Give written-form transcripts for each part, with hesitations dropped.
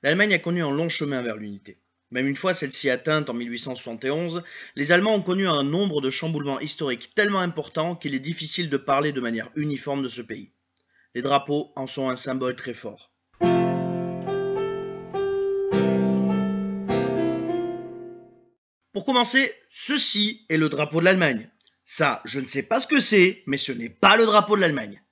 L'Allemagne a connu un long chemin vers l'unité. Même une fois celle-ci atteinte en 1871, les Allemands ont connu un nombre de chamboulements historiques tellement importants qu'il est difficile de parler de manière uniforme de ce pays. Les drapeaux en sont un symbole très fort. Pour commencer, ceci est le drapeau de l'Allemagne. Ça, je ne sais pas ce que c'est, mais ce n'est pas le drapeau de l'Allemagne.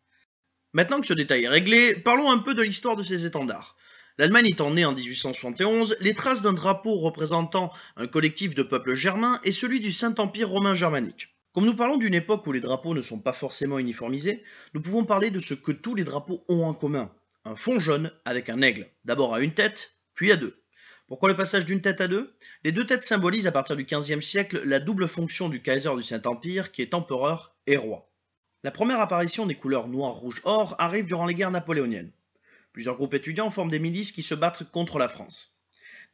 Maintenant que ce détail est réglé, parlons un peu de l'histoire de ces étendards. L'Allemagne étant née en 1871, les traces d'un drapeau représentant un collectif de peuples germains est celui du Saint-Empire romain germanique. Comme nous parlons d'une époque où les drapeaux ne sont pas forcément uniformisés, nous pouvons parler de ce que tous les drapeaux ont en commun. Un fond jaune avec un aigle, d'abord à une tête, puis à deux. Pourquoi le passage d'une tête à deux? Les deux têtes symbolisent à partir du XVe siècle la double fonction du Kaiser du Saint-Empire qui est empereur et roi. La première apparition des couleurs noir, rouge, or arrive durant les guerres napoléoniennes. Plusieurs groupes étudiants forment des milices qui se battent contre la France.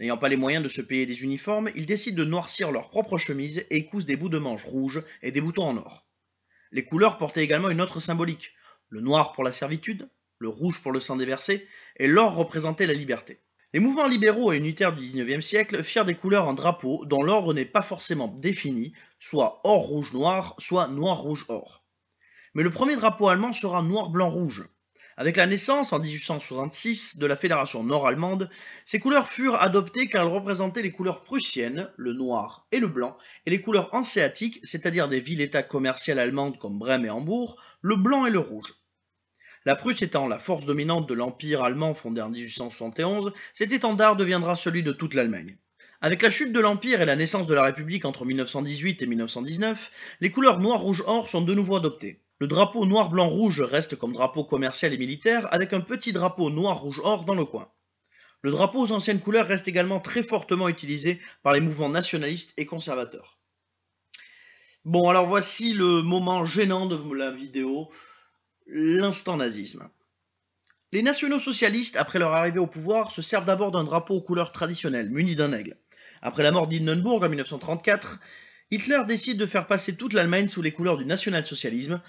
N'ayant pas les moyens de se payer des uniformes, ils décident de noircir leurs propres chemises et y cousent des bouts de manches rouges et des boutons en or. Les couleurs portaient également une autre symbolique. Le noir pour la servitude, le rouge pour le sang déversé, et l'or représentait la liberté. Les mouvements libéraux et unitaires du XIXe siècle firent des couleurs un drapeau dont l'ordre n'est pas forcément défini, soit or, rouge, noir, soit noir, rouge, or. Mais le premier drapeau allemand sera noir-blanc-rouge. Avec la naissance, en 1866, de la Fédération nord-allemande, ces couleurs furent adoptées car elles représentaient les couleurs prussiennes, le noir et le blanc, et les couleurs hanséatiques, c'est-à-dire des villes-états commerciales allemandes comme Brême et Hambourg, le blanc et le rouge. La Prusse étant la force dominante de l'Empire allemand fondé en 1871, cet étendard deviendra celui de toute l'Allemagne. Avec la chute de l'Empire et la naissance de la République entre 1918 et 1919, les couleurs noir-rouge-or sont de nouveau adoptées. Le drapeau noir-blanc-rouge reste comme drapeau commercial et militaire avec un petit drapeau noir-rouge-or dans le coin. Le drapeau aux anciennes couleurs reste également très fortement utilisé par les mouvements nationalistes et conservateurs. Bon, alors voici le moment gênant de la vidéo, l'instant nazisme. Les nationaux-socialistes, après leur arrivée au pouvoir, se servent d'abord d'un drapeau aux couleurs traditionnelles, muni d'un aigle. Après la mort d'Hindenburg en 1934, Hitler décide de faire passer toute l'Allemagne sous les couleurs du national-socialisme,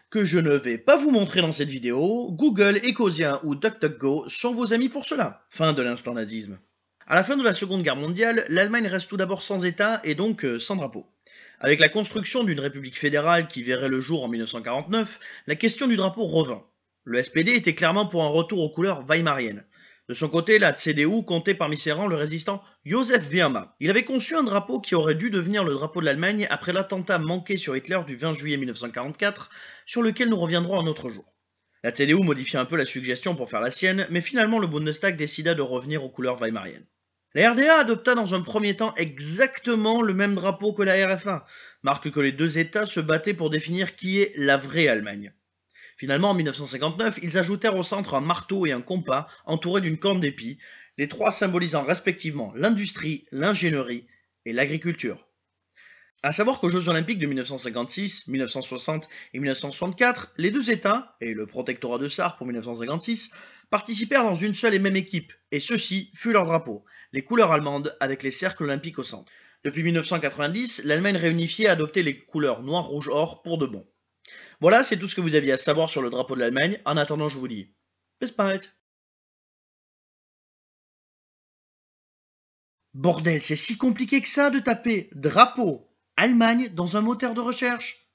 que je ne vais pas vous montrer dans cette vidéo. Google, Ecosia ou DuckDuckGo sont vos amis pour cela. Fin de l'instant nazisme. À la fin de la Seconde Guerre mondiale, l'Allemagne reste tout d'abord sans État et donc sans drapeau. Avec la construction d'une république fédérale qui verrait le jour en 1949, la question du drapeau revint. Le SPD était clairement pour un retour aux couleurs weimariennes. De son côté, la CDU comptait parmi ses rangs le résistant Josef Wirma. Il avait conçu un drapeau qui aurait dû devenir le drapeau de l'Allemagne après l'attentat manqué sur Hitler du 20 juillet 1944, sur lequel nous reviendrons un autre jour. La CDU modifia un peu la suggestion pour faire la sienne, mais finalement le Bundestag décida de revenir aux couleurs weimariennes. La RDA adopta dans un premier temps exactement le même drapeau que la RFA, marque que les deux États se battaient pour définir qui est la vraie Allemagne. Finalement, en 1959, ils ajoutèrent au centre un marteau et un compas entourés d'une corne d'épi, les trois symbolisant respectivement l'industrie, l'ingénierie et l'agriculture. A savoir qu'aux Jeux Olympiques de 1956, 1960 et 1964, les deux États, et le protectorat de Sarre pour 1956, participèrent dans une seule et même équipe, et ceci fut leur drapeau, les couleurs allemandes avec les cercles olympiques au centre. Depuis 1990, l'Allemagne réunifiée a adopté les couleurs noir, rouge, or pour de bon. Voilà, c'est tout ce que vous aviez à savoir sur le drapeau de l'Allemagne. En attendant, je vous dis, bis bald. Bordel, c'est si compliqué que ça de taper drapeau Allemagne dans un moteur de recherche.